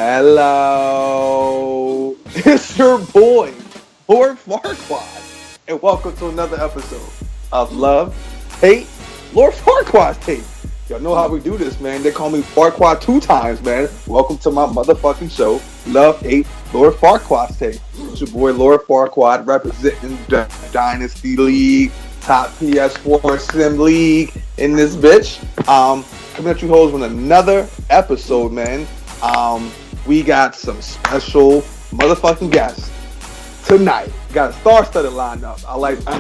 Hello, it's your boy, Lord Farquads, and welcome to another episode of Love, Hate, Lord Farquads Hate. Y'all know how we do this, man. They call me Farquad 2 times, man. Welcome to my motherfucking show, Love, Hate, Lord Farquads Hate. It's your boy, Lord Farquad, representing the Dynasty League, top PS4 Sim League in this bitch. Coming at you hoes with another episode, man. We got some special motherfucking guests tonight. Got a star-studded lineup.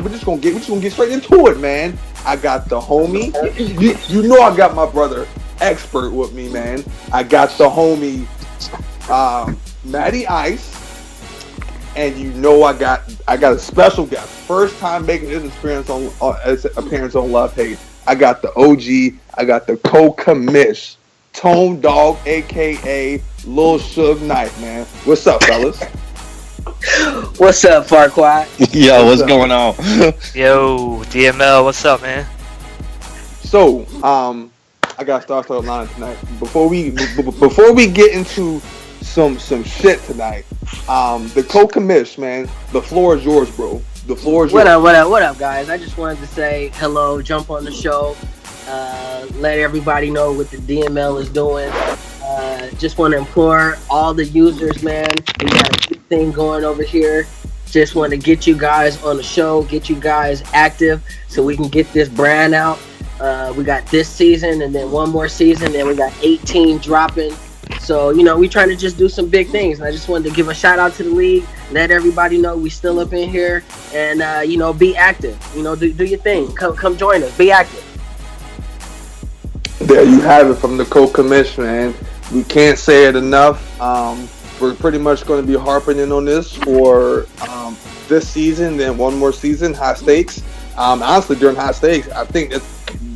We're just gonna get straight into it, man. I got the homie. You know I got my brother expert with me, man. I got the homie, Matty Ice, and you know I got a special guest. First time making his appearance on Love Hate. I got the OG. I got the co-commish. Tone Dog, aka Lil Suge Knight, man. What's up, fellas? What's up, Farquad? Yo, what's going on? Yo, DML, what's up, man? So, I got to start the line tonight. Before we get into some shit tonight, the co-commish, man. The floor is yours, bro. The floor is yours. What up, guys? I just wanted to say hello, jump on the show. Let everybody know what the DML is doing. Just want to implore all the users, man. We got a big thing going over here. Just want to get you guys on the show, get you guys active so we can get this brand out. We got this season and then one more season, and we got 18 dropping. So, we trying to just do some big things. And I just wanted to give a shout out to the league, let everybody know we still up in here, and, be active. Do your thing. Come join us. Be active. There you have it from the co-commish, man. We can't say it enough. We're pretty much going to be harping in on this for this season, then one more season, high stakes. Honestly, during high stakes, I think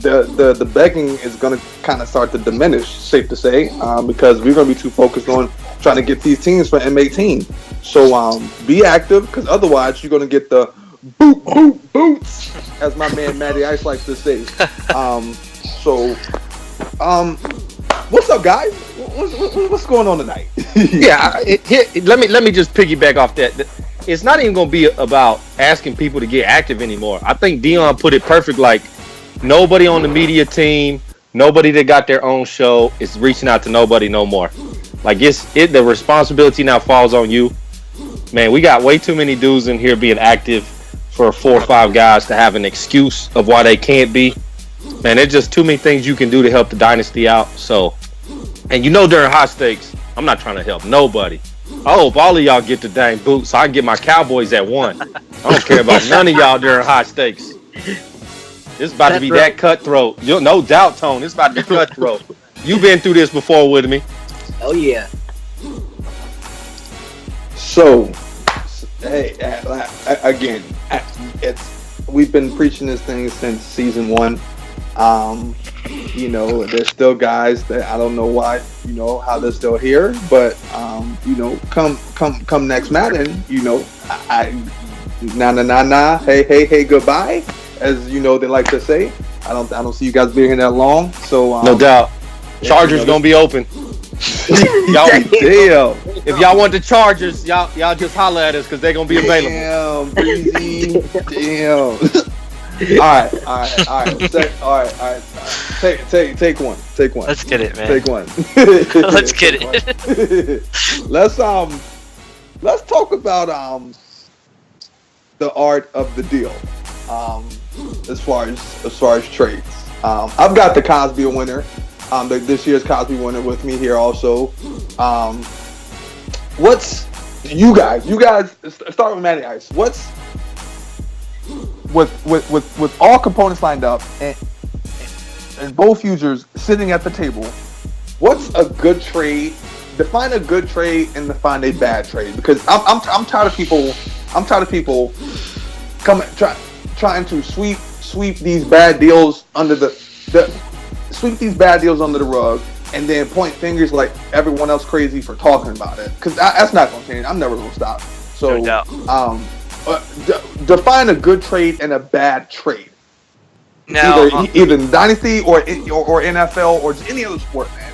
the begging is going to kind of start to diminish, safe to say, because we're going to be too focused on trying to get these teams for M18. So be active, because otherwise you're going to get the boots, as my man Matty Ice likes to say. What's up, guys? What's going on tonight? Let me just piggyback off that. It's not even going to be about asking people to get active anymore. I think Dion put it perfect. Like, nobody on the media team, nobody that got their own show is reaching out to nobody no more. Like, the responsibility now falls on you. Man, we got way too many dudes in here being active for 4 or 5 guys to have an excuse of why they can't be. Man, there's just too many things you can do to help the dynasty out. So, and during high stakes, I'm not trying to help nobody. I hope all of y'all get the dang boot so I can get my Cowboys at 1. I don't care about none of y'all during high stakes. It's about to be that cutthroat. No doubt, Tone. It's about to be cutthroat. You've been through this before with me. Oh, yeah. So, hey, again, we've been preaching this thing since season 1. There's still guys that I don't know why, how they're still here, but come next Madden, hey, goodbye, as they like to say. I don't see you guys being here that long, so no doubt. Chargers gonna be open. Y'all, damn. If y'all want the Chargers, y'all just holler at us because they're gonna be available. Damn, breezy. Damn. All right. Take one. Let's get it, man. Take one. Let's get it. Let's talk about the art of the deal. As far as trades. I've got the Cosby winner. This year's Cosby winner with me here also. What's you guys start with Matty Ice. What's with all components lined up and both users sitting at the table, what's a good trade? Define a good trade and define a bad trade, because I'm tired of people trying to sweep these bad deals under the rug and then point fingers like everyone else crazy for talking about it, because that's not going to change. I'm never going to stop. So, no doubt. Define a good trade and a bad trade. Now, either Dynasty or NFL or just any other sport, man.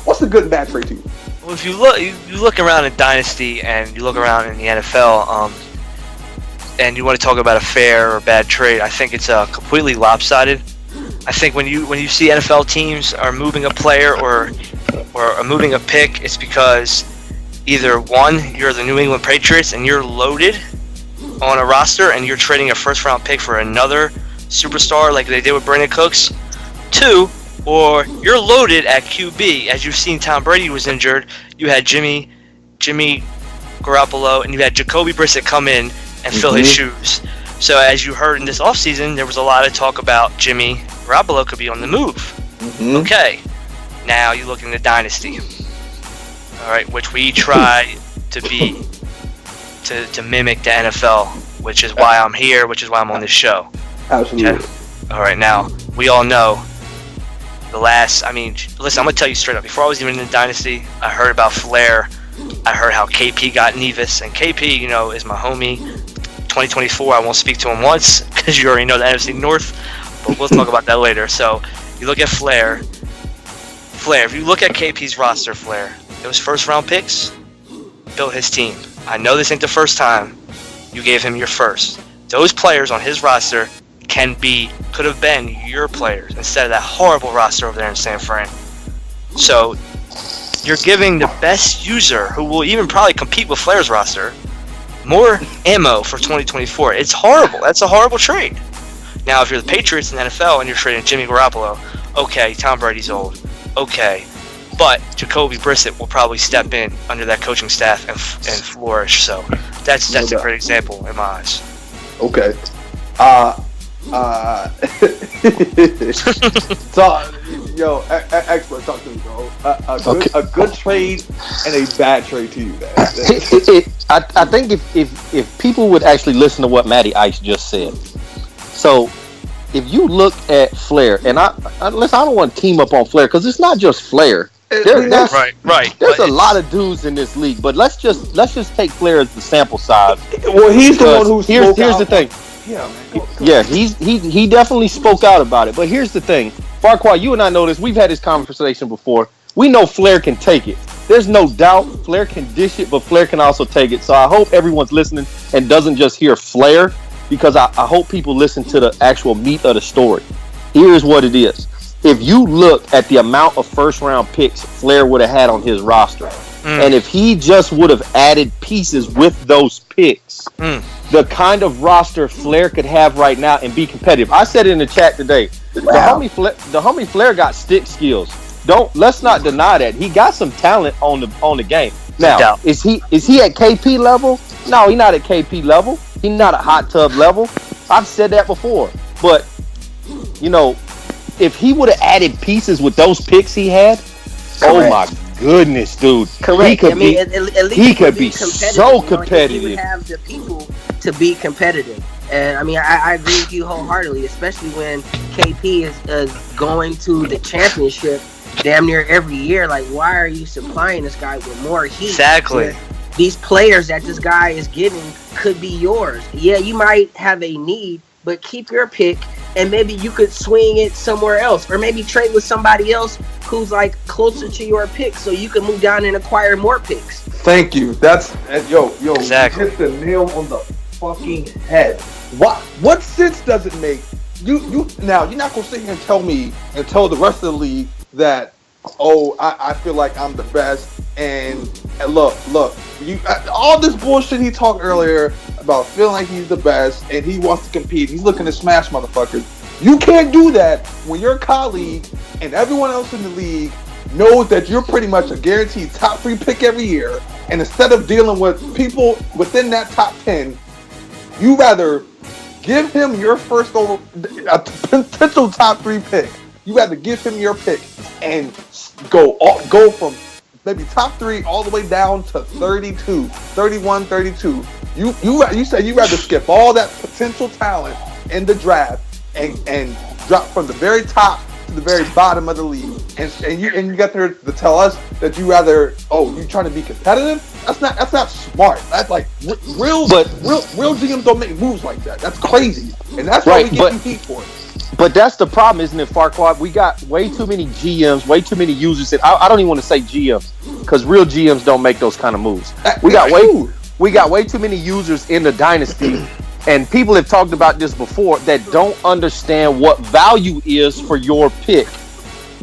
What's a good and bad trade to you? Well, if you look around in Dynasty and you look around in the NFL, and you want to talk about a fair or bad trade, I think it's completely lopsided. I think when you see NFL teams are moving a player or are moving a pick, it's because either one, you're the New England Patriots and you're loaded on a roster and you're trading a first round pick for another superstar like they did with Brandon Cooks. Two, or you're loaded at QB. As you've seen, Tom Brady was injured. You had Jimmy Garoppolo, and you had Jacoby Brissett come in and fill his shoes. So as you heard in this offseason, there was a lot of talk about Jimmy Garoppolo could be on the move. Okay, now you look in the Dynasty. All right, which we try to be to mimic the NFL, which is why I'm here, which is why I'm on this show. Absolutely. Okay? All right, now we all know listen, I'm gonna tell you straight up. Before I was even in the Dynasty, I heard about Flair. I heard how KP got Nevis, and KP, is my homie. 2024, I won't speak to him once because you already know the NFC North, but we'll talk about that later. So you look at Flair. If you look at KP's roster, Flair, those first round picks built his team. I know this ain't the first time you gave him your first. Those players on his roster could have been your players instead of that horrible roster over there in San Fran. So you're giving the best user, who will even probably compete with Flair's roster, more ammo for 2024. It's horrible. That's a horrible trade. Now, if you're the Patriots in the NFL and you're trading Jimmy Garoppolo, okay, Tom Brady's old. Okay. But Jacoby Brissett will probably step in under that coaching staff and flourish. So that's a great example in my eyes. Okay. So, expert, talk to me, bro. A good trade and a bad trade to you, man. I think if people would actually listen to what Matty Ice just said. So, if you look at Flair, and I don't want to team up on Flair because it's not just Flair. Right. There's a lot of dudes in this league, but let's just take Flair as the sample size. Well, he's the one who spoke here's out. the thing. Yeah, man. Yeah, he definitely spoke out about it. But here's the thing, Farquaad, you and I know this. We've had this conversation before. We know Flair can take it. There's no doubt Flair can dish it, but Flair can also take it. So I hope everyone's listening and doesn't just hear Flair, because I hope people listen to the actual meat of the story. Here's what it is. If you look at the amount of first-round picks Flair would have had on his roster, and if he just would have added pieces with those picks, the kind of roster Flair could have right now and be competitive. I said it in the chat today. The homie Flair got stick skills. Let's not deny that. He got some talent on the game. Now, is he at KP level? No, he's not at KP level. He's not at hot tub level. I've said that before. But if he would have added pieces with those picks he had, oh my goodness, dude. Correct. He could be, at least he could be so competitive. He would have the people to be competitive. And I agree with you wholeheartedly, especially when KP is going to the championship damn near every year. Like, why are you supplying this guy with more heat? Exactly. These players that this guy is getting could be yours. Yeah, you might have a need, but keep your pick, and maybe you could swing it somewhere else, or maybe trade with somebody else who's like closer to your pick, so you can move down and acquire more picks. Thank you. That's Exactly. You hit the nail on the fucking head. What sense does it make? You now you're not gonna sit here and tell me and tell the rest of the league that I feel like I'm the best, and look, you all this bullshit he talked earlier about feeling like he's the best and he wants to compete. He's looking to smash motherfuckers. You can't do that when your colleague and everyone else in the league knows that you're pretty much a guaranteed top 3 pick every year, and instead of dealing with people within that top 10, you rather give him your first a potential top 3 pick. You rather give him your pick and go from maybe top 3 all the way down to 32, 31, 32. You say you rather skip all that potential talent in the draft and drop from the very top to the very bottom of the league, and you got there to tell us that you rather you trying to be competitive. That's not smart. That's like real GMs don't make moves like that. That's crazy, and that's why we get heat for it. But that's the problem, isn't it, Farquaad? We got way too many GMs, way too many users. I don't even want to say GMs. because real GMs don't make those kind of moves. We got way too many users in the dynasty, and people have talked about this before that don't understand what value is for your pick.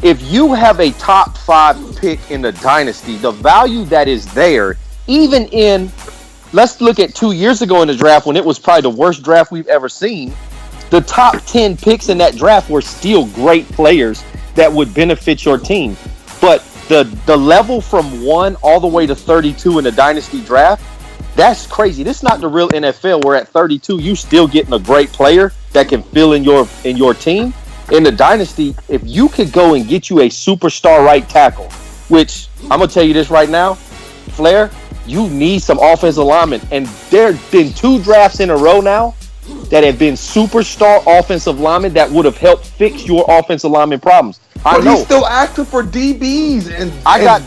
If you have a top 5 pick in the dynasty, the value that is there, even in, let's look at 2 years ago in the draft when it was probably the worst draft we've ever seen. The top 10 picks in that draft were still great players that would benefit your team. But the level from 1 all the way to 32 in the dynasty draft, that's crazy. This is not the real NFL where at 32 you still getting a great player that can fill in your team. In the dynasty, if you could go and get you a superstar right tackle, which I'm gonna tell you this right now, Flair, you need some offensive linemen, and there have been 2 drafts in a row now that have been superstar offensive linemen that would have helped fix your offensive lineman problems. But he's still active for DBs and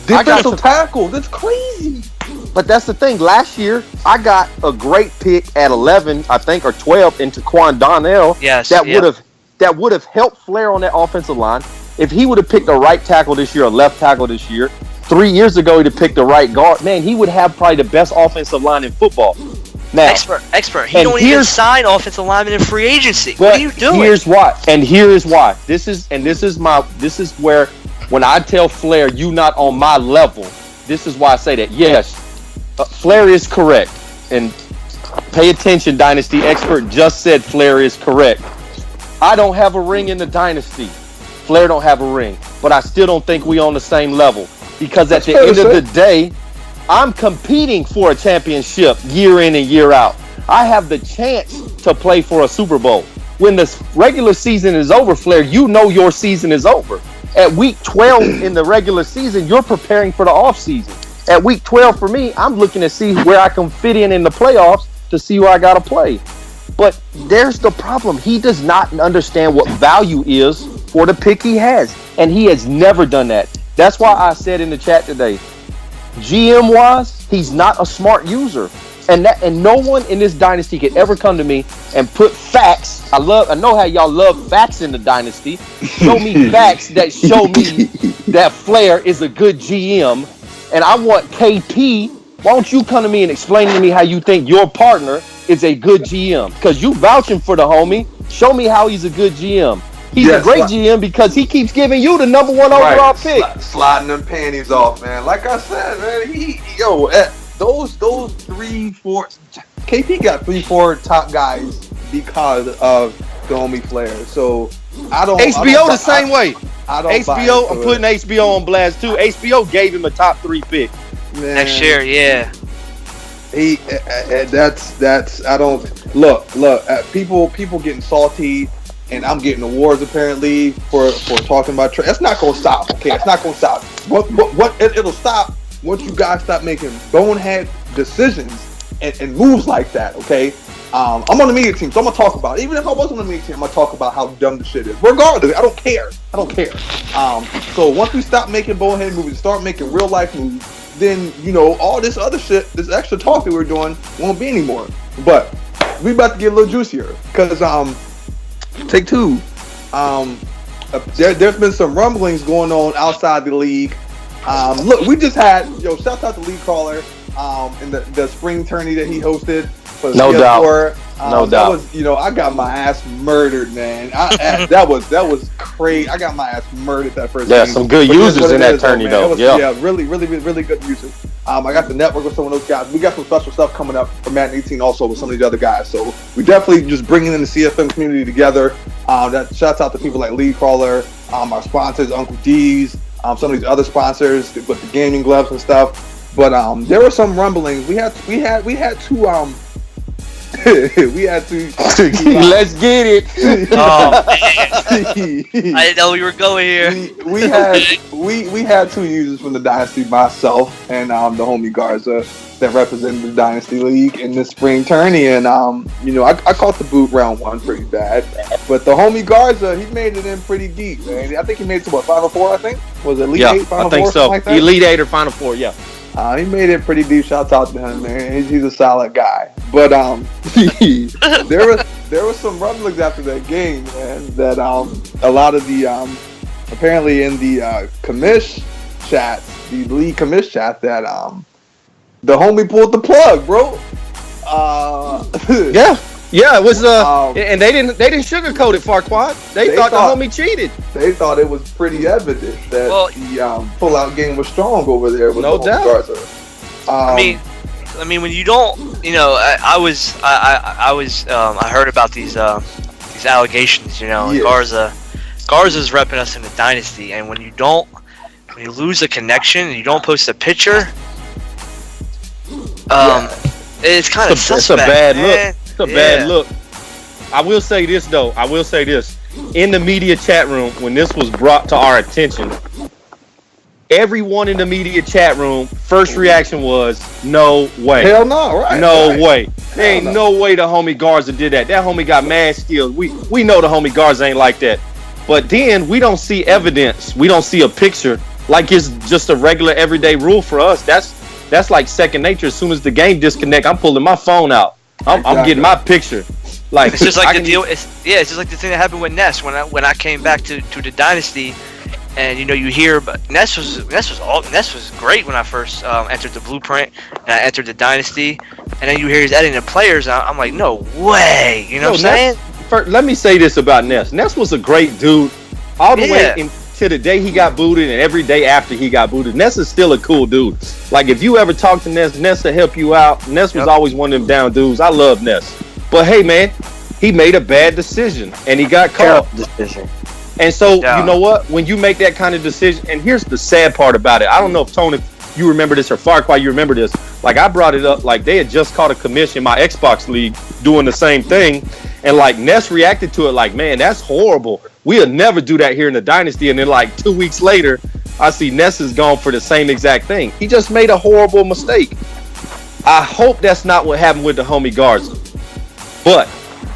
defensive tackles. That's crazy. But that's the thing. Last year, I got a great pick at 11, I think, or 12 into Quan Donnell. Yes. That would have helped Flair on that offensive line. If he would have picked a right tackle this year, a left tackle this year, 3 years ago he'd have picked the right guard. Man, he would have probably the best offensive line in football. Now, expert. He don't even sign offensive linemen in free agency. What are you doing? Here's why. And here is why. This is where when I tell Flair you not on my level, this is why I say that. Yes, Flair is correct. And pay attention, Dynasty expert just said Flair is correct. I don't have a ring in the Dynasty. Flair don't have a ring. But I still don't think we on the same level. Because at the end of the day, I'm competing for a championship year in and year out. I have the chance to play for a Super Bowl. When the regular season is over, Flair, you know your season is over. At week 12 in the regular season, you're preparing for the offseason. At week 12 for me, I'm looking to see where I can fit in the playoffs to see where I got to play. But there's the problem. He does not understand what value is for the pick he has. And he has never done that. That's why I said in the chat today, GM-wise, he's not a smart user. And no one in this dynasty could ever come to me and put facts. I know how y'all love facts in the dynasty. Show me facts that show me that Flair is a good GM. And I want KP. Why don't you come to me and explain to me how you think your partner is a good GM? Because you vouching for the homie. Show me how he's a good GM. He's a great GM because he keeps giving you the number 1 overall pick. Sliding them panties off, man. Like I said, man, those 3, 4, KP got 3, 4 top guys because of the homie Flair. So I don't. HBO the same way. I don't. HBO, I'm putting HBO on blast too. HBO gave him a top 3 pick next year. Yeah. That's I don't look. People getting salty. And I'm getting awards apparently for talking about trade. That's not gonna stop. Okay, it's not gonna stop. It'll stop once you guys stop making bonehead decisions and moves like that. Okay, I'm on the media team, so I'm gonna talk about it. Even if I wasn't on the media team, I'm gonna talk about how dumb the shit is. Regardless, I don't care. So once we stop making bonehead moves, start making real life moves, then all this other shit, this extra talk that we're doing, won't be anymore. But we about to get a little juicier because Take 2. There's been some rumblings going on outside the league. Look, we just had shout out to Lee Crawler in the spring tourney that he hosted for the PS4. No doubt. That was I got my ass murdered, man. That was crazy. I got my ass murdered that first game. Some good users in that tourney though. Really good users. I got the network with some of those guys. We got some special stuff coming up for Madden 18 also with some of these other guys. So we definitely just bringing in the CFM community together. That shouts out to people like Lee Crawler, our sponsors, Uncle D's, some of these other sponsors with the gaming gloves and stuff. But there were some rumblings. We had to we had to. Let's get it. Oh man. I didn't know we were going here. We had 2 users from the Dynasty, myself and the homie Garza, that represented the Dynasty League in the spring tourney, and I caught the boot round 1 pretty bad, but the homie Garza, he made it in pretty deep, man. I think he made it to Final 4. I think was it Elite 8, Final 4? I think so. Like Elite 8 or Final 4, yeah. He made it pretty deep. Shouts out to him, man. He's a solid guy. But there was some rumblings after that game, man, that a lot of the apparently in the commish chats, the league commish chat, that the homie pulled the plug, bro. Yeah, it was and they didn't sugarcoat it, Farquad. They thought the homie cheated. They thought it was pretty evident that the pull-out game was strong over there. With no doubt. I mean, when you don't, I heard about these allegations. Garza's repping us in the Dynasty, and when you lose a connection and you don't post a picture, it's kind of suspect. It's a bad look. It's a bad look. I will say this though. In the media chat room, when this was brought to our attention, everyone in the media chat room, first reaction was, no way. Hell no, right? No way. There ain't no way the homie Garza did that. That homie got mad skills. We know the homie Garza ain't like that. But then we don't see evidence. We don't see a picture. Like it's just a regular everyday rule for us. That's like second nature. As soon as the game disconnect, I'm pulling my phone out. I'm getting my picture. Like it's just like the deal. It's just like the thing that happened with Ness when I came back to the Dynasty, and you hear, but Ness was great when I first entered the blueprint and I entered the Dynasty, and then you hear he's adding the players. And I'm like, no way. You know what I'm saying? Let me say this about Ness. Ness was a great dude all the way to the day he got booted and every day after he got booted. Ness is still a cool dude. Like, if you ever talk to Ness will help you out. Ness was always one of them down dudes. I love Ness. But, hey, man, he made a bad decision, and he got caught. Decision. And so, you know what? When you make that kind of decision, and here's the sad part about it. I don't know if, Tony, you remember this, or Farquaad, you remember this. Like, I brought it up, like, they had just caught a commission in my Xbox League doing the same thing. And, like, Ness reacted to it like, man, that's horrible. We'll never do that here in the Dynasty. And then, like, 2 weeks later, I see Ness is gone for the same exact thing. He just made a horrible mistake. I hope that's not what happened with the homie Garza. But,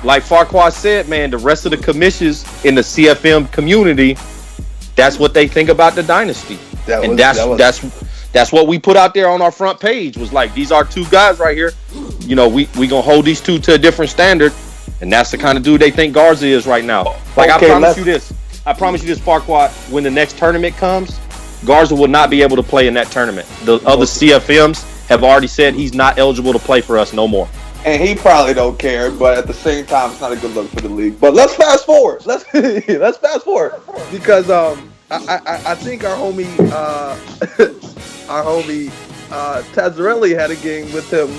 like Farquaad said, man, the rest of the commissions in the CFM community, that's what they think about the Dynasty. That's what we put out there on our front page, was like, these are two guys right here. We gonna hold these two to a different standard. And that's the kind of dude they think Garza is right now. Like, I promise you this, Farquaad, when the next tournament comes, Garza will not be able to play in that tournament. The other CFMs have already said he's not eligible to play for us no more. And he probably don't care, but at the same time, it's not a good look for the league. But let's fast forward. Let's fast forward, because I think our homie Tazzarelli had a game with him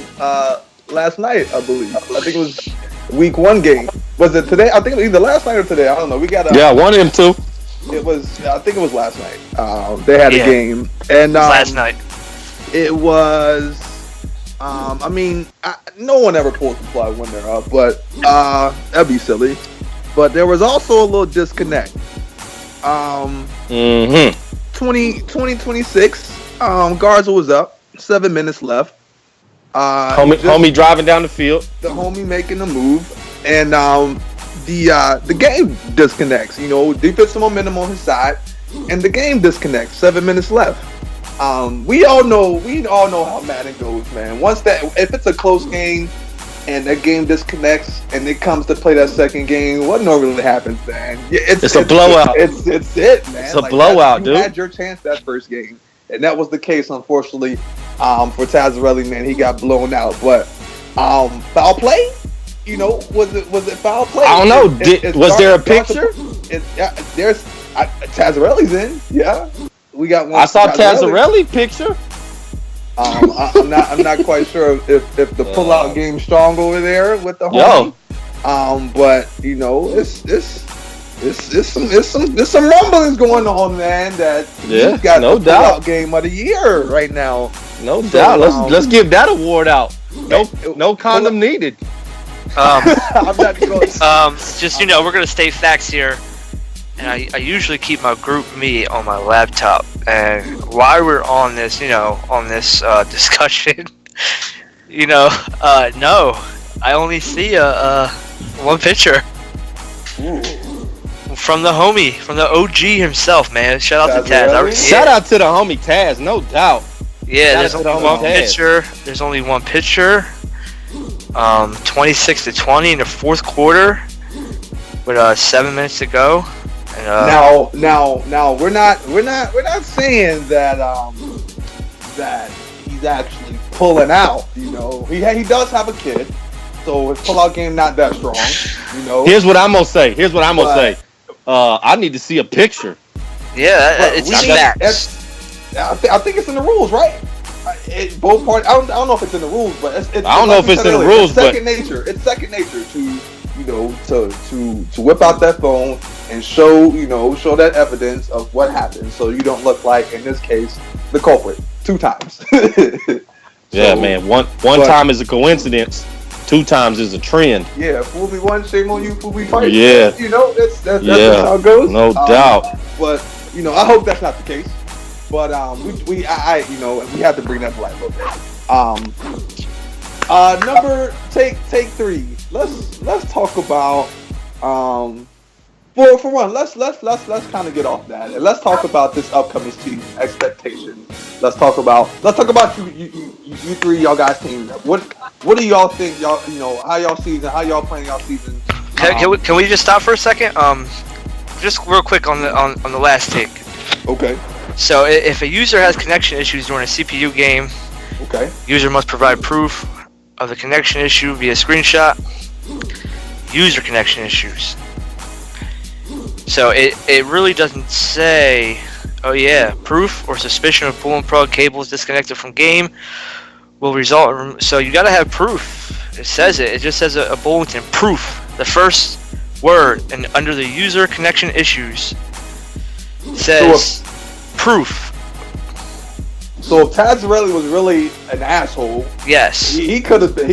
last night, I believe. I think it was week 1 game. Was it today? I think it was either last night or today. I don't know. We got one of them too. It was. I think it was last night. They had a game, and last night it was. No one ever pulls the plug when they're up, but that'd be silly. But there was also a little disconnect. 2026. Garza was up. 7 minutes left. Homie driving down the field. The homie making a move, and the game disconnects. Defensive momentum on his side, and the game disconnects. 7 minutes left. We all know how Madden goes, man. If it's a close game and that game disconnects and it comes to play that second game, what normally happens, man? It's a blowout. It's it, man. It's a blowout, dude. You had your chance that first game, and that was the case, unfortunately. For Tazzarelli, man, he got blown out. But foul play, was it foul play? I don't know. Was there a picture? There's Tazzarelli's in. Yeah, we got one. I saw Tazzarelli picture. I'm not quite sure if the pullout game's strong over there with the homie. But it's some rumblings going on, man. That he's got the pullout game of the year right now. No doubt. Let's give that award out. No condom needed. I'm not going. We're gonna state facts here, and I usually keep my group me on my laptop. And while we're on this, discussion, no, I only see one picture. Ooh. From the homie, from the OG himself, man. Shout out to Taz. Shout out to the homie Taz, no doubt. Yeah, there's only one picture. There's only one picture. 26-20 in the fourth quarter, with 7 minutes to go, Now we're not saying that that he's actually pulling out. You know, he does have a kid, so his pullout game not that strong. You know. Here's what I'm gonna say. I need to see a picture. Yeah, it's just facts. I think it's in the rules, right? Both parties. I don't know if it's in the rules, but I don't know if it's in the rules. It's second nature. It's second nature to to whip out that phone and show that evidence of what happened, so you don't look like, in this case, the culprit 2 times. Yeah, man. One time is a coincidence. 2 times is a trend. Yeah, fool me once, shame on you. Fool me twice. Yeah, that's how it goes. No doubt. But I hope that's not the case. But we have to bring that to light a little bit. Take 3. Let's talk about for one. Let's kind of get off that and let's talk about this upcoming season expectations. Let's talk about you 3, y'all guys team. What do y'all think? Y'all how y'all playing y'all season? Can we just stop for a second? Just real quick on the last take. Okay. So if a user has connection issues during a CPU game, okay, user must provide proof of the connection issue via screenshot. User connection issues. So it really doesn't say, oh yeah, proof or suspicion of pull and plug cables disconnected from game will result. So you gotta have proof. It says it. It just says a bulletin proof. The first word and under the user connection issues says proof. So if Tazzarelli was really an asshole, yes, he could have been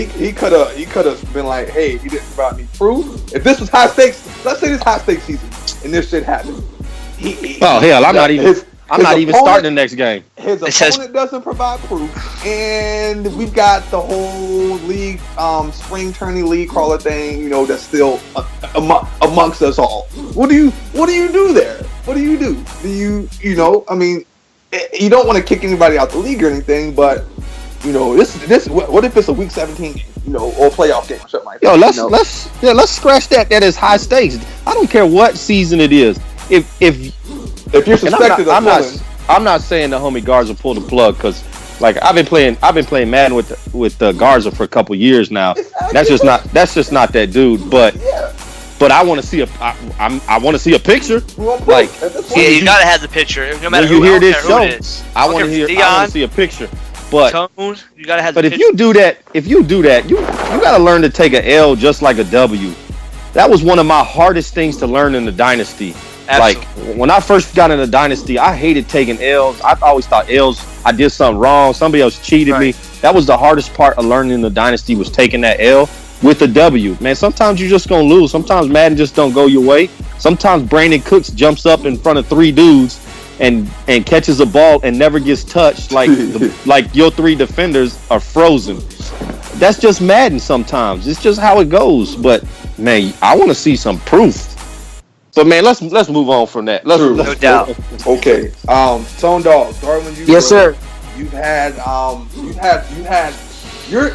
like, hey, he didn't provide me proof. If this was high stakes, let's say this high stakes season and this shit happened. I'm not even starting the next game. His opponent doesn't provide proof, and we've got the whole league, spring tourney league crawler thing, that's still amongst us all. What do you do there? What do you do? I mean, you don't want to kick anybody out the league or anything, but this. What if it's a week 17 game, or playoff game or something like that? Let's scratch that. That is high stakes. I don't care what season it is. If you're suspected of pulling, I'm not saying the homie Garza pulled the plug, because like I've been playing Madden with Garza for a couple years now. Exactly. That's just not that dude. But I want to see I want to see a picture. Like, you gotta have the picture. No matter who you hear this show, it is. I want to see a picture. But Tone, you gotta have the picture. If you do that, you gotta learn to take an L just like a W. That was one of my hardest things to learn in the Dynasty. Absolutely. Like when I first got in the Dynasty, I hated taking L's. I always thought L's, I did something wrong. Somebody else cheated me. That was the hardest part of learning in the Dynasty, was taking that L with a W. Man, sometimes you're just gonna lose. Sometimes Madden just don't go your way. Sometimes Brandon Cooks jumps up in front of 3 dudes and catches a ball and never gets touched. Like like your 3 defenders are frozen. That's just Madden sometimes. It's just how it goes. But man, I want to see some proof. So man, let's move on from that. No doubt. Okay. Tone Dog, start when you. Yes, sir. You're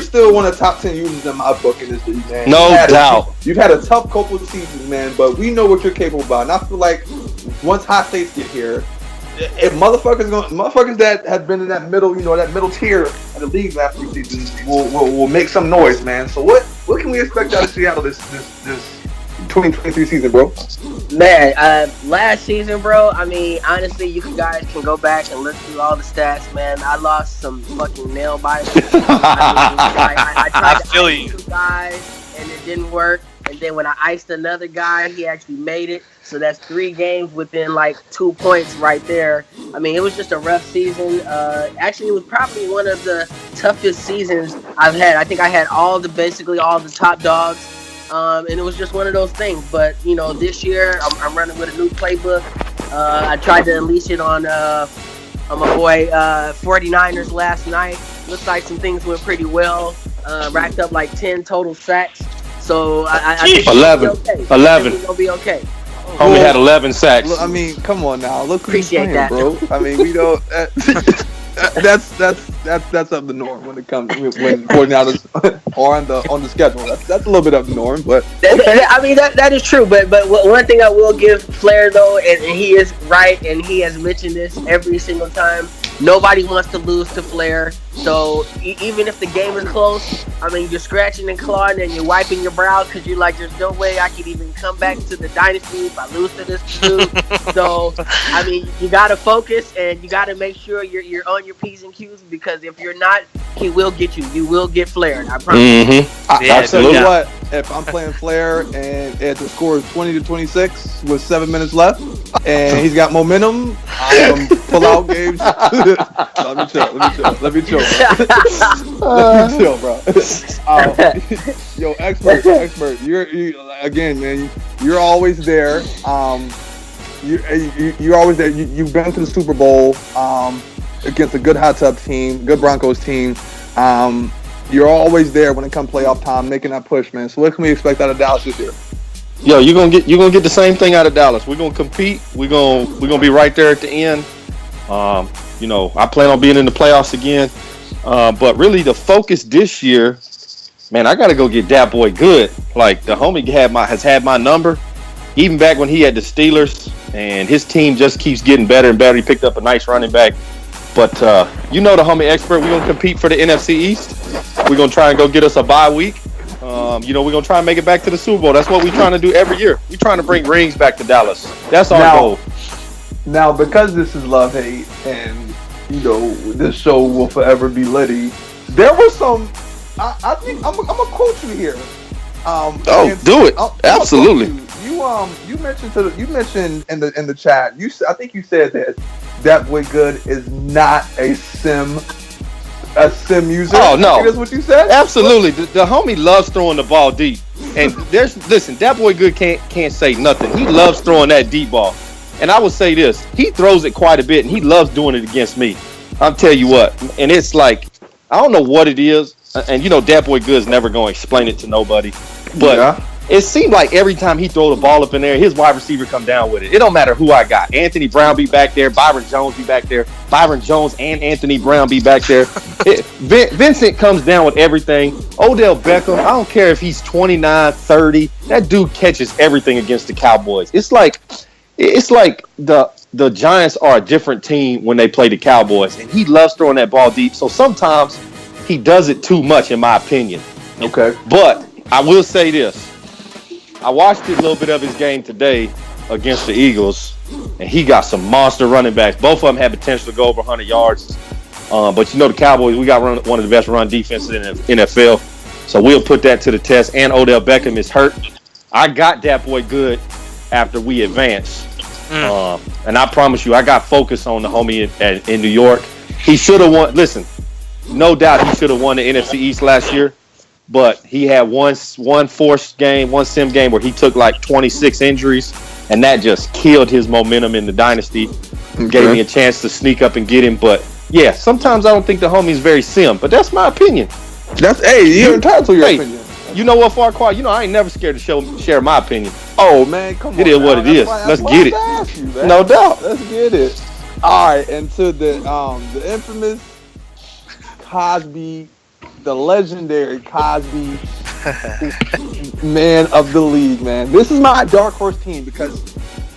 still one of the top 10 users in my book in this league, man. No doubt. You've had a tough couple of seasons, man, but we know what you're capable of. And I feel like once hot takes get here, if motherfuckers that have been in that middle, that middle tier of the league last few seasons will make some noise, man. So what can we expect out of Seattle this 2023 season, bro? Man, last season, bro, I mean, honestly, you guys can go back and look through all the stats, man. I lost some fucking nail biters. I tried to ice 2 guys, and it didn't work. And then when I iced another guy, he actually made it. So that's 3 games within like 2 points right there. I mean, it was just a rough season. Actually, it was probably one of the toughest seasons I've had. I think I had basically all the top dogs. And it was just one of those things. But, this year I'm running with a new playbook. I tried to unleash it on my boy 49ers last night. Looks like some things went pretty well. Racked up like 10 total sacks. So I think 11. It'll be okay. Homie had 11 sacks. Look, I mean, come on now. Look who's Appreciate playing, that, bro. I mean, we don't. That's that's of the norm when it comes when 49ers are on the schedule. That's a little bit of the norm, but okay. I mean that is true. But one thing I will give Flair though, and he is right, and he has mentioned this every single time. Nobody wants to lose to Flair. So even if the game is close, I mean, you're scratching and clawing and you're wiping your brow because you're like, there's no way I can even come back to the Dynasty if I lose to this dude. So, I mean, you got to focus and you got to make sure you're on your P's and Q's, because if you're not, he will get you. You will get flared. I promise. Mm-hmm. I'll tell you what, if I'm playing Flair and if the score is 20-26 with 7 minutes left and he's got momentum, I'm pull out games. Let me chill, bro. Let me chill, bro. Yo, expert. You again, man. You're always there. You're always there. You've been to the Super Bowl against a good hot tub team, good Broncos team. You're always there when it comes playoff time, making that push, man. So what can we expect out of Dallas this year? Yo, you're gonna get the same thing out of Dallas. We're gonna compete. We're gonna be right there at the end. I plan on being in the playoffs again. But really, the focus this year, man, I gotta go get that boy good. Like the homie has had my number, even back when he had the Steelers, and his team just keeps getting better and better. He picked up a nice running back. But the homie expert, we're gonna compete for the NFC East. We're gonna try and go get us a bye week. We're gonna try and make it back to the Super Bowl. That's what we're trying to do every year. We're trying to bring rings back to Dallas. That's our goal. Now, because this is Love Hate, and this show will forever be Liddy. There was some. I think I'm gonna quote you here. Do it. Absolutely. You mentioned in the chat. I think you said that boy Good is not a sim user. Oh no, I think that's what you said. Absolutely. The homie loves throwing the ball deep, and that boy Good can't say nothing. He loves throwing that deep ball. And I would say this, he throws it quite a bit, and he loves doing it against me. I'll tell you what, and it's like, I don't know what it is, and that boy Good's never going to explain it to nobody, but it seemed like every time he throw the ball up in there, his wide receiver come down with it. It don't matter who I got. Anthony Brown be back there, Byron Jones be back there, Byron Jones and Anthony Brown be back there. Vincent comes down with everything. Odell Beckham, I don't care if he's 29, 30, that dude catches everything against the Cowboys. It's like the Giants are a different team when they play the Cowboys, and he loves throwing that ball deep. So sometimes he does it too much, in my opinion. Okay. But I will say this. I watched a little bit of his game today against the Eagles, and he got some monster running backs. Both of them had potential to go over 100 yards. But the Cowboys, we got one of the best run defenses in the NFL. So we'll put that to the test. And Odell Beckham is hurt. I got that boy Good after we advance. And I promise you, I got focus on the homie in New York. He should have won. Listen, no doubt he should have won the NFC East last year, but he had one forced game, one sim game where he took like 26 injuries, and that just killed his momentum in the Dynasty. Gave me a chance to sneak up and get him. But yeah, sometimes I don't think the homie's very sim, but that's my opinion. You're entitled to your opinion. You know what, Farquaad? I ain't never scared to share my opinion. Oh man, come on! It is what it is. Let's get it. No doubt. Let's get it. All right, and to the infamous Cosby, the legendary Cosby, man of the league, man. This is my dark horse team because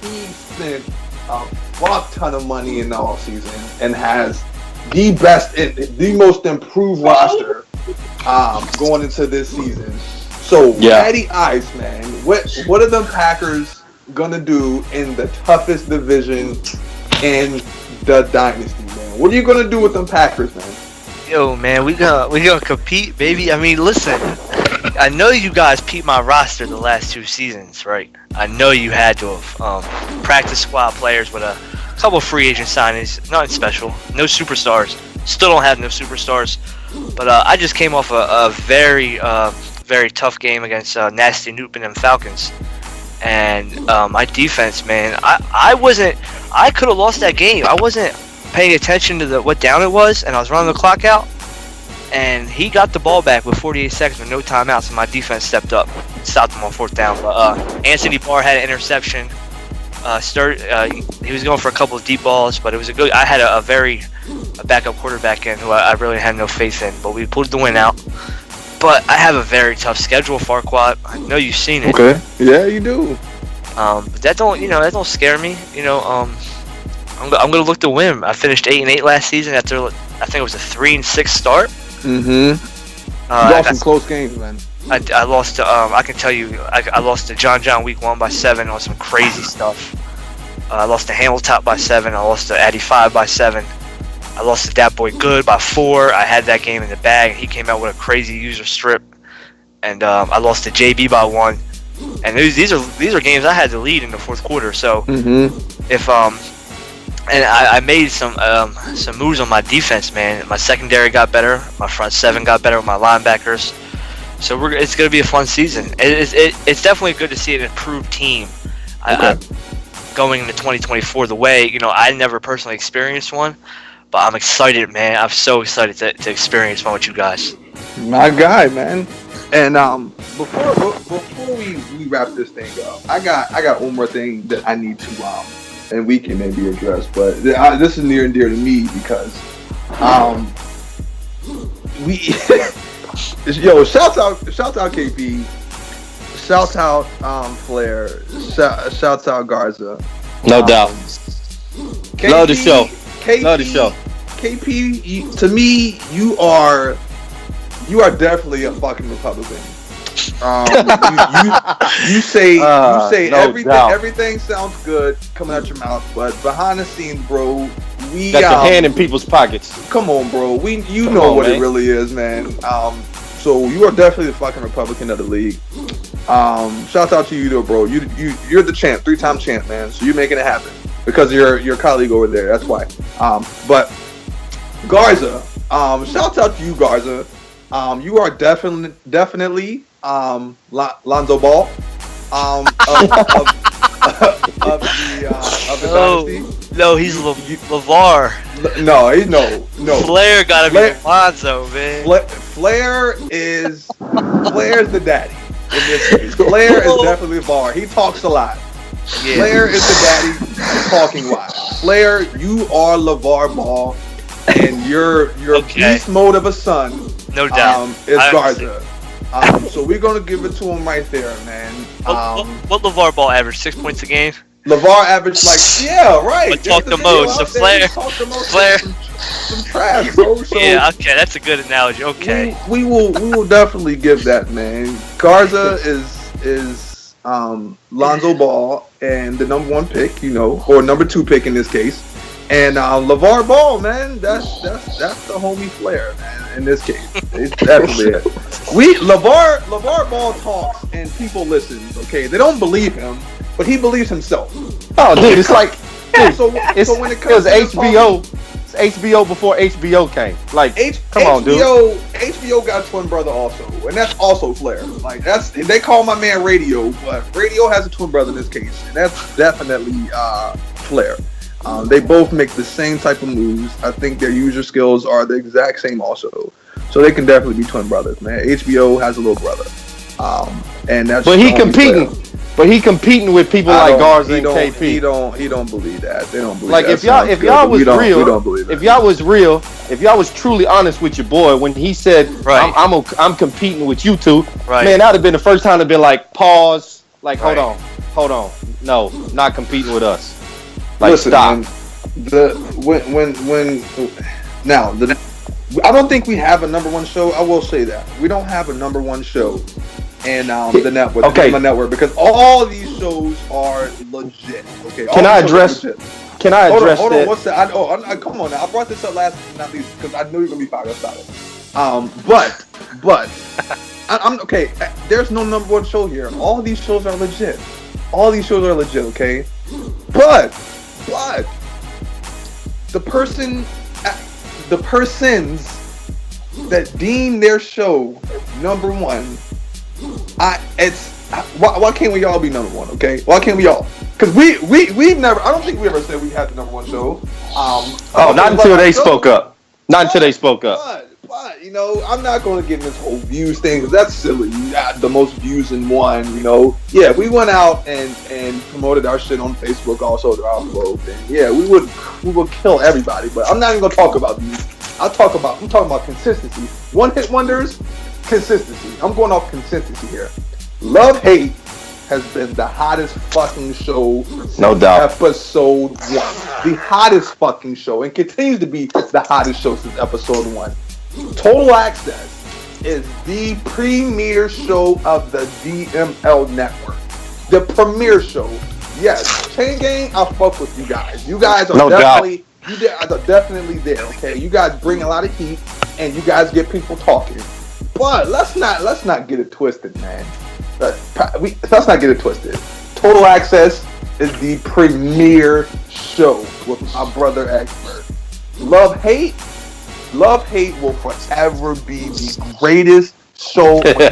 he spent a fuck ton of money in the offseason and has the most improved roster going into this season. So, Matty Ice, man, what are the Packers gonna do in the toughest division in the Dynasty, man? What are you gonna do with them Packers, man? Yo, man, we gonna compete, baby. I mean, listen, I know you guys peeped my roster the last 2 seasons, right? I know you had to have practice squad players with a couple free agent signings, nothing special, no superstars. Still don't have no superstars, but I just came off a very tough game against Nasty Newton and Falcons, and my defense, man, I could have lost that game. I wasn't paying attention to what down it was, and I was running the clock out, and he got the ball back with 48 seconds with no timeouts, and my defense stepped up, stopped him on 4th down. But Anthony Barr had an interception. He was going for a couple of deep balls, but it was I had a very a backup quarterback in who I really had no faith in. But we pulled the win out. But I have a very tough schedule, Farquad. I know you've seen it. Okay. Yeah, you do. But that don't scare me. I'm gonna look to win. I finished 8-8 last season after I think it was a 3-6 start. You lost some close games, man. I lost to I can tell you I lost to John week 1 by 7 on some crazy stuff. I lost to Hamilton by 7. I lost to Addy 5 by 7. I lost to Dat Boy Good by 4. I had that game in the bag. He came out with a crazy user strip, and I lost to JB by 1. And these are games I had to lead in the fourth quarter. So if and I made some moves on my defense, man. My secondary got better. My front 7 got better with my linebackers. So it's going to be a fun season. It's definitely good to see an improved team. Going into 2024 the way, I never personally experienced one, but I'm excited, man. I'm so excited to experience one with you guys. My guy, man. And before we wrap this thing up, I got one more thing that I need to and we can maybe address, but this is near and dear to me because yo, shout out KP, shout out Flair, shout out Garza. No doubt. KP, love the show. Love the show. KP, to me, you are definitely a fucking Republican. You say everything sounds good coming out your mouth, but behind the scenes, bro, we got your hand in people's pockets. Come on, bro. You know what it really is, man. So you are definitely the fucking Republican of the league. Shout out to you though, bro. You're the champ, 3-time champ, man. So you're making it happen because of your colleague over there. That's why. But Garza, shout out to you, Garza. You are definitely Lonzo Ball of the Dynasty. No, he's LeVar. No. Flair gotta be Lonzo, man. Flair's the daddy in this case. Flair is definitely LeVar. He talks a lot. Yeah. Flair is the daddy talking wise. Flair, you are LeVar Ball, and your beast mode of a son. No doubt. Is Garza. So we're gonna give it to him right there, man. What LeVar Ball average? 6 points a game? LeVar averaged right. But talk the most. So Flair. Some trash, bro. So yeah, okay, that's a good analogy. Okay. We will definitely give that, man. Garza is Lonzo Ball and the number 1 pick, or number 2 pick in this case. And LeVar Ball, man, that's the homie Flair, man. In this case, it's definitely it. LeVar Ball talks and people listen. Okay, they don't believe him, but he believes himself. Oh, dude, it's like so when it comes to HBO, it's HBO before HBO came. Like, come on, dude. HBO got twin brother also, and that's also Flair. Like they call my man Radio, but Radio has a twin brother in this case, and that's definitely Flair. They both make the same type of moves. I think their user skills are the exact same also. So they can definitely be twin brothers, man. HBO has a little brother. And that's But he competing. But he competing with people like Garza and KP. He don't believe that. They don't believe like that. Like if y'all was real, we don't believe that. if y'all was truly honest with your boy when he said I'm competing with you two, man, that'd have been the first time to be like pause, like hold on. No, not competing with us. Like, listen, stop. Man, I don't think we have a number 1 show. I will say that we don't have a number 1 show in the network. Okay, the network, because all these shows are legit. Okay, Can I address that? Hold on. What's that? Come on now. I brought this up last, not least, because I knew you were gonna be fired up about it. But I'm okay. There's no number 1 show here. All these shows are legit. Okay, but the persons that deem their show number 1, why can't we all be number 1? Okay, why can't we all? Because we've never. I don't think we ever said we had the number 1 show. Not until they spoke up. Not until they spoke up. But I'm not going to get in this whole views thing because that's silly. You got the most views in one. Yeah, we went out and promoted our shit on Facebook also throughout the globe. And yeah, we would kill everybody. But I'm not even going to talk about these. I'm talking about consistency. One hit wonders, consistency. I'm going off consistency here. Love Hate has been the hottest fucking show since No doubt. episode 1. The hottest fucking show, and continues to be the hottest show since episode 1. Total Access is the premier show of the DML network. The premier show. Yes, Chain Gang, I'll fuck with you guys. You guys are definitely there, okay? You guys bring a lot of heat, and you guys get people talking. But let's not get it twisted, man. Let's not get it twisted. Total Access is the premier show with my brother Expert. Love Hate will forever be the greatest show on the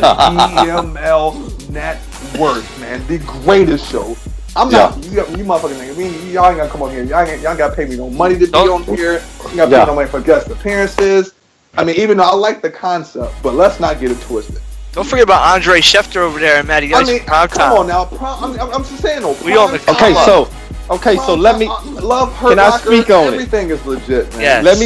DML network, man. The greatest show. I'm not you motherfucking niggas. I mean, y'all ain't gotta come on here. Y'all ain't gotta pay me no money to be on here. You gotta pay me no money for guest appearances. I mean, even though I like the concept, but let's not get it twisted. Don't forget about Andre Schefter over there and Matty Ice. Come on now. I'm just saying though. So let me. Love her. Can I speak on it? Everything is legit, man. Yes. Let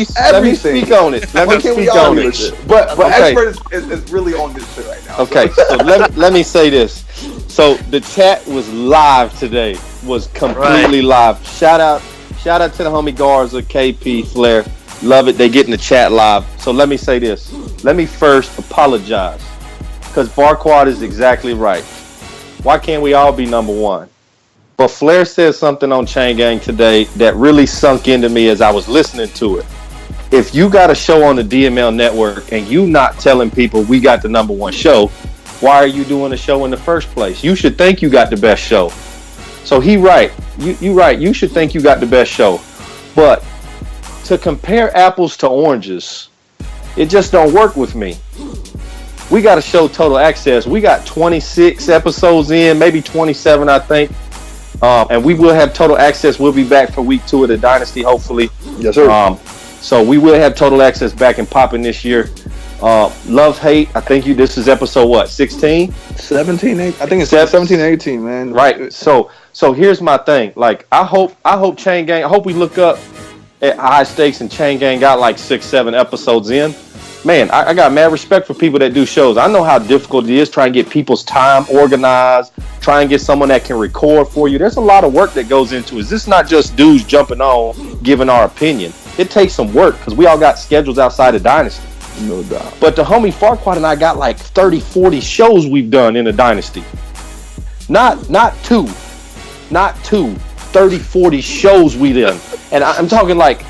me speak on it. Let me speak on it. But Expert is really on this shit right now. Okay, so let me say this. So the chat was live today. Was completely live. Shout out to the homie Garza, KP, Flair. Love it. They get in the chat live. So let me say this. Let me first apologize. Because Farquad is exactly right. Why can't we all be number one? But Flair said something on Chain Gang today that really sunk into me as I was listening to it. If you got a show on the DML network and you not telling people we got the number one show, why are you doing a show in the first place? You should think you got the best show. So he right. You right. You should think you got the best show. But to compare apples to oranges, it just don't work with me. We got to show Total Access. We got 26 episodes in, maybe 27, I think. And we will have Total Access. We'll be back for week 2 of the Dynasty, hopefully. Yes, sir. So we will have Total Access back and popping this year. Love Hate. I think this is episode what? 16? 17. I think it's 17, 18, man. Right. So here's my thing. Like I hope Chain Gang. I hope we look up at High Stakes and Chain Gang got like 6-7 episodes in. Man, I got mad respect for people that do shows. I know how difficult it is trying to get people's time organized, try and get someone that can record for you. There's a lot of work that goes into it. This is not just dudes jumping on, giving our opinion. It takes some work because we all got schedules outside of Dynasty. No doubt. But the homie Farquad and I got like 30, 40 shows we've done in the Dynasty. Not two, 30, 40 shows we done. And I'm talking like,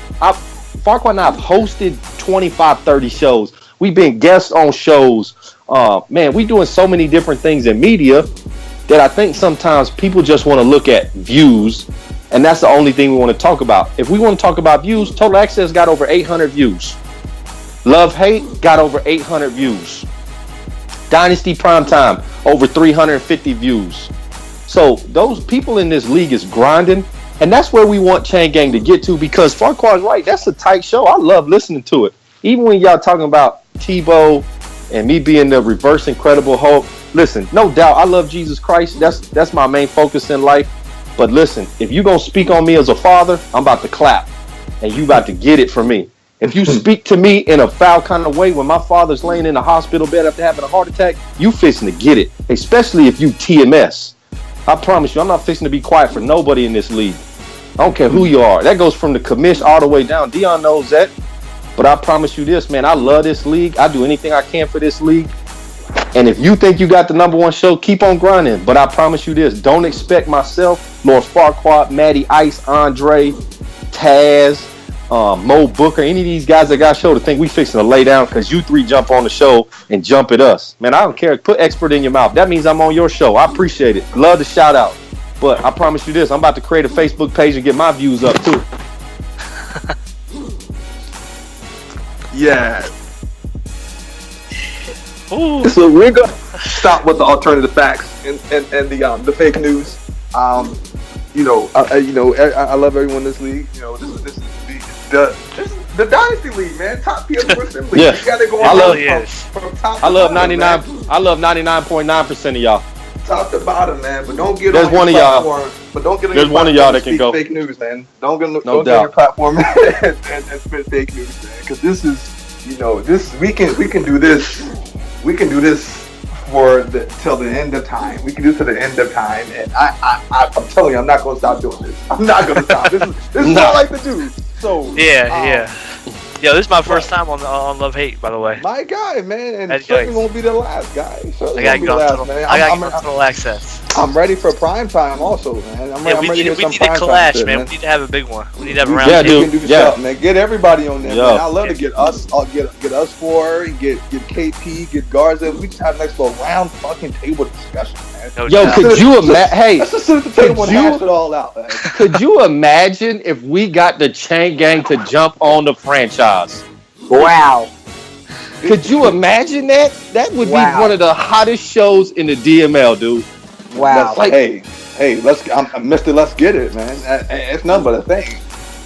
Farquad and I have hosted 25, 30 shows. We've been guests on shows. Man, we doing so many different things in media that I think sometimes people just want to look at views, and that's the only thing we want to talk about. If we want to talk about views, Total Access got over 800 views. Love Hate got over 800 views. Dynasty Primetime, over 350 views. So those people in this league is grinding. And that's where we want Chain Gang to get to, because Farquad's right. That's a tight show. I love listening to it. Even when y'all talking about Tebow and me being the reverse Incredible Hulk. Listen, no doubt, I love Jesus Christ. That's my main focus in life. But listen, if you going to speak on me as a father, I'm about to clap. And you about to get it from me. If you speak to me in a foul kind of way when my father's laying in a hospital bed after having a heart attack, you fixing to get it. Especially if you TMS. I promise you, I'm not fixing to be quiet for nobody in this league. I don't care who you are. That goes from the commish all the way down. Dion knows that. But I promise you this, man. I love this league. I do anything I can for this league. And if you think you got the number one show, keep on grinding. But I promise you this. Don't expect myself, Lord Farquad, Matty Ice, Andre, Taz, Mo Booker, any of these guys that got show to think we fixing to lay down because you three jump on the show and jump at us. Man, I don't care. Put Expert in your mouth. That means I'm on your show. I appreciate it. Love the shout out. But I promise you this, I'm about to create a Facebook page and get my views up too. Yeah. Ooh. So we're gonna stop with the alternative facts and the fake news. I love everyone in this league. This is the Dynasty League, man. Top PS4 Sim League. Yeah. You got to go I love- from top to I love bottom, 99. man. I love 99.9% of y'all. Top to bottom, man. But don't get There's on your one of y'all. platform. But don't get on There's your one of y'all platform that and can speak go. fake news, man. Don't get on No your doubt. platform and spit fake news, man. Because this is, this we can do this. We can do this till the end of time. We can do it till the end of time, and I'm telling you, I'm not gonna stop doing this. I'm not gonna stop. This is what I like to do. So Yeah. Yo, this is my first time on Love Hate, by the way. my guy, man, and That's certainly nice. won't be the last guy. I Certainly gotta won't be go the last, total, man. I gotta go total access. I'm ready for prime time, also, man. I'm Yeah, we ready need to to hear some prime time collage, shit, man. We need to have a big one. We need to have a round Yeah, table. dude. We can do Yeah. something, man. Get everybody on there, Yeah. man. I'd love to get us. I'll get us four, get KP, get Garza. We just have a nice little round fucking table discussion, man. No Yo, doubt. could you imagine? Hey, Let's just sit at the table and you- hash it all out, man. could you imagine if we got the Chain Gang to jump on the franchise? Wow. Could you imagine that? That would Wow. be one of the hottest shows in the DML, dude. Wow. Like- hey, I'm Mr. Let's get it, man. It's nothing but a thing.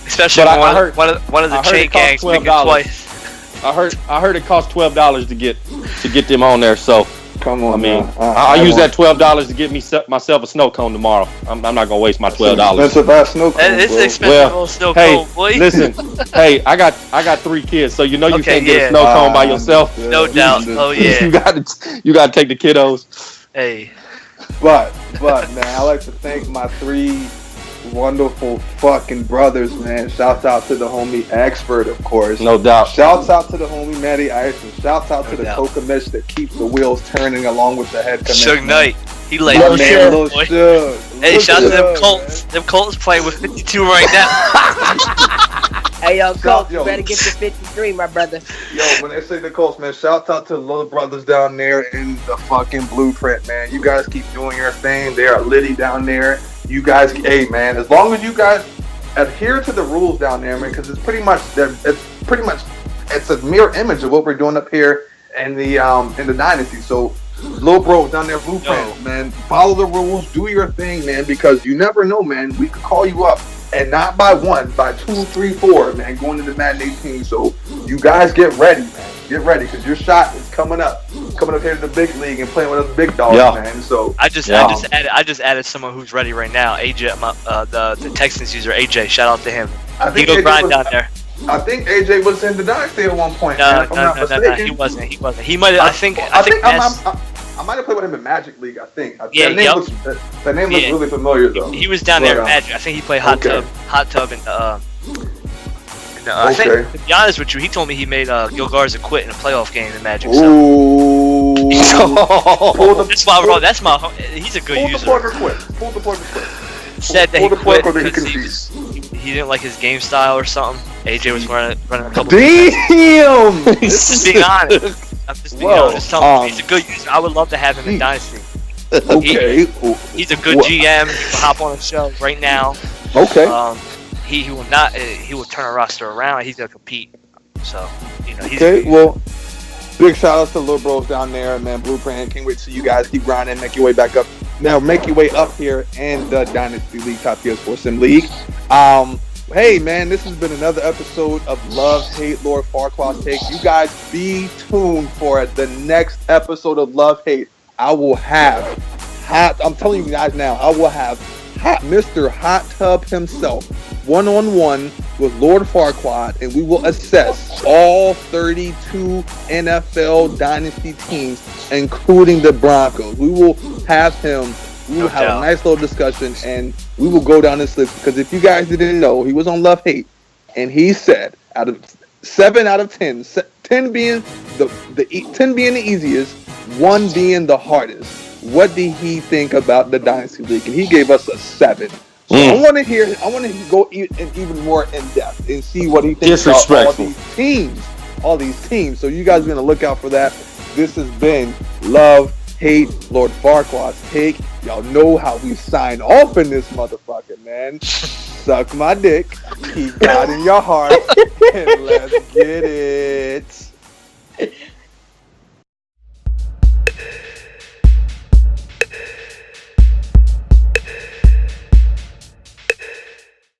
Especially But I when heard- one of the I heard chain it cost gangs make it $12. twice. I heard it cost $12 to get them on there. So Come on, I mean, man. I'll use that $12 to get myself a snow cone tomorrow. I'm not gonna waste my $12. That's a bad snow cone, It's bro. expensive Well, little snow hey, cone, boy. listen, hey, I got 3 kids, so you know you Okay, can't get yeah. a snow cone by yourself. No doubt. Oh, yeah. you gotta take the kiddos. Hey, But man, I like to thank my 3 wonderful fucking brothers, man. Shouts out to the homie Expert, of course. No doubt. Shouts out to the homie Matty Iverson. Shouts out No to the doubt. Coca Mitch that keeps the wheels turning along with the head Suge commitment. Knight. He laid My on man, shit, Lil boy. Suge. Hey, Lil shout out to them Suge, Colts. Them Colts playing with 52 right now. Hey, yo, Coach, yo. you better get to 53, my brother. Yo, when they say the Colts, man, shouts out to the little brothers down there in the fucking blueprint, man. You guys keep doing your thing. They are litty down there. You guys, hey, man, as long as you guys adhere to the rules down there, man, because it's pretty much a mirror image of what we're doing up here in the Dynasty. So, little bro down there, blueprint, man, follow the rules, do your thing, man, because you never know, man. We could call you up. And not by 1, by 2, 3, 4, man, going into Madden 18. So you guys get ready, man. Get ready, because your shot is coming up here to the big league and playing with us big dogs, Yeah. man. So I just added someone who's ready right now. AJ, the Texans user AJ. Shout out to him. I He think go AJ grind was- down there. I think AJ was in the Dynasty at one point. man, No, if I'm not no, mistaken. he wasn't. He might have. I might have played with him in Magic League. I think. Yeah, that name yup. looks Yeah. really familiar though. He was down there But, in Magic. I think he played Hot Tub in the. I think, Okay. to be honest with you, he told me he made Gil Garza quit in a playoff game in Magic. So. Ooh. That's my bro. That's my. He's a good Pull the user. plug or quit. Pull the plug or quit. Said that he Pull the quit plug or he because can he didn't like his game style or something. AJ was running a couple. Damn. Just being honest. I'm just being Whoa, honest. Telling you, he's a good user. I would love to have him in Dynasty. Okay. He's a good GM. He can hop on the show right now. Okay. He will not. He will turn a roster around. He's gonna compete. So he's Okay. Well, big shout out to the little bros down there, man. Blueprint. Can't wait to see you guys keep grinding, make your way back up. Now, make your way up here in the Dynasty League, Top PS4 Sim League. Hey, man, this has been another episode of Love, Hate, Lord Farquaad's Take. You guys be tuned for the next episode of Love, Hate. I will have, I'm telling you guys now, I will have Mr. Hot Tub himself, one-on-one with Lord Farquaad, and we will assess all 32 NFL Dynasty teams, including the Broncos. We will have him. We will have a nice little discussion, and we will go down this list, because if you guys didn't know, he was on Love Hate, and he said out of 7 out of 10, 10 being the easiest, 1 being the hardest. What did he think about the Dynasty League? And he gave us a 7. So I want to go even more in depth and see what he thinks about all these teams. So you guys be on the lookout for that. This has been Love, Hate, Lord Farquaad's Take. Y'all know how we sign off in this motherfucker, man. Suck my dick, keep God in your heart, and let's get it.